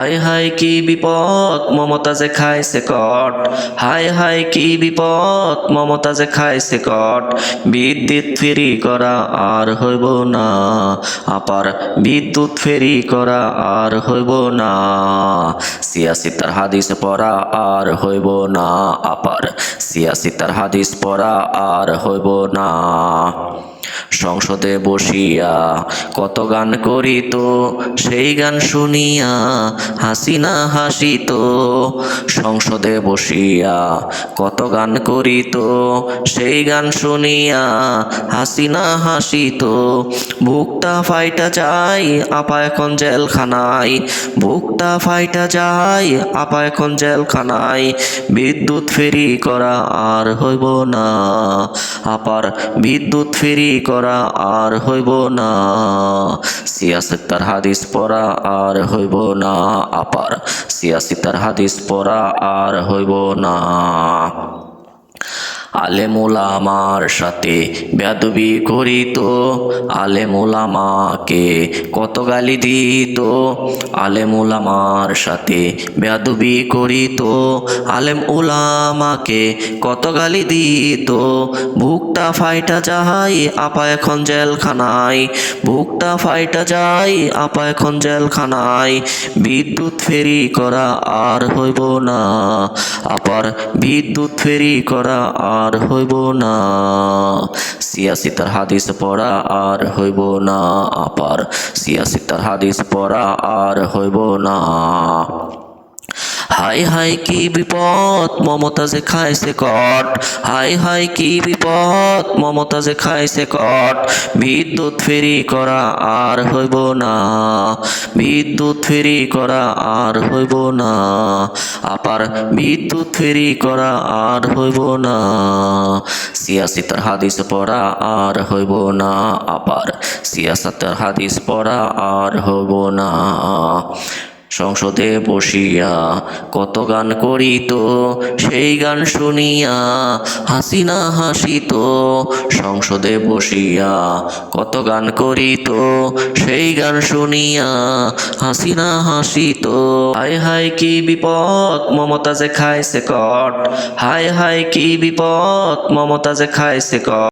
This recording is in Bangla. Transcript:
হায় হায় কি বিপদ মমতাজে খাইছে কট, হায় হায় কি বিপদ মমতাজে খাইছে কট। বিদ্যুৎ ফেরি করা আর হইব না, আপার বিদ্যুৎ ফেরি করা আর হইব না। সিয়াসিতার হাদিস পড়া আর হইব না, আপার সিয়াসিতার হাদিস পড়া আর হইব না। সংসদে বসিয়া কত গান করিত, সেই গান শুনিয়া হাসিনা হাসিত। সংসদে বসিয়া কত গান করিত, সেই গান শুনিয়া হাসিনা হাসিত। বুকটা ফাইটা যায় আপা এখন জেলখানায়, বুকটা ফাইটা যায় আপা এখন জেলখানায়। বিদ্যুৎ ফেরি করা আর হইব না, আপার বিদ্যুৎ ফেরি করা আর হইব না। সিয়াসিতার হাদিস পড়া আর হইব না, আপার সিয়াসিতার হাদিস পড়া আর হইব না। আলেম ওলামার সাথে বেয়াদবি করিত, আলেম ওলামাকে কত গালি দিত। আলেম ওলামার সাথে বেয়াদবি করিত, আলেম ওলামাকে কত গালি দিত। বুকটা ফাইটা যায় আপা এখন জেলখানায়, বুকটা ফাইটা যায় আপা এখন জেলখানায়। বিদ্যুৎ ফেরি করা আর হইব না, আপার বিদ্যুৎ ফেরি করা আর হইব না। সিয়াসিতার হাদিস পড়া আর হইব না, আপার সিয়াসিতার হাদিস পড়া আর হইব না। হায় হায় কি বিপদ মমতাজে খাইছে কট, হায় হায় কি বিপদ মমতাজে খাইছে কট। বিদ্যুৎ ফেরি করা আর হইব না, বিদ্যুৎ ফেরি করা আর হইব না, আপার বিদ্যুৎ ফেরি করা আর হইব না। সিয়াসিতার হাদিস পড়া আর হইব না, আপার সিয়াসিতার হাদিস পড়া আর হইব না। সংসদে বসিয়া কত গান করিত, সেই গান শুনিয়া হাসিনা হাসিত। সংসদে বসিয়া কত গান করিত, সেই গান শুনিয়া হাসিনা হাসিত। হায় হায় কি বিপদ মমতাজে খাইছে কট, হায় হায় কি বিপদ মমতাজে খাইছে কট।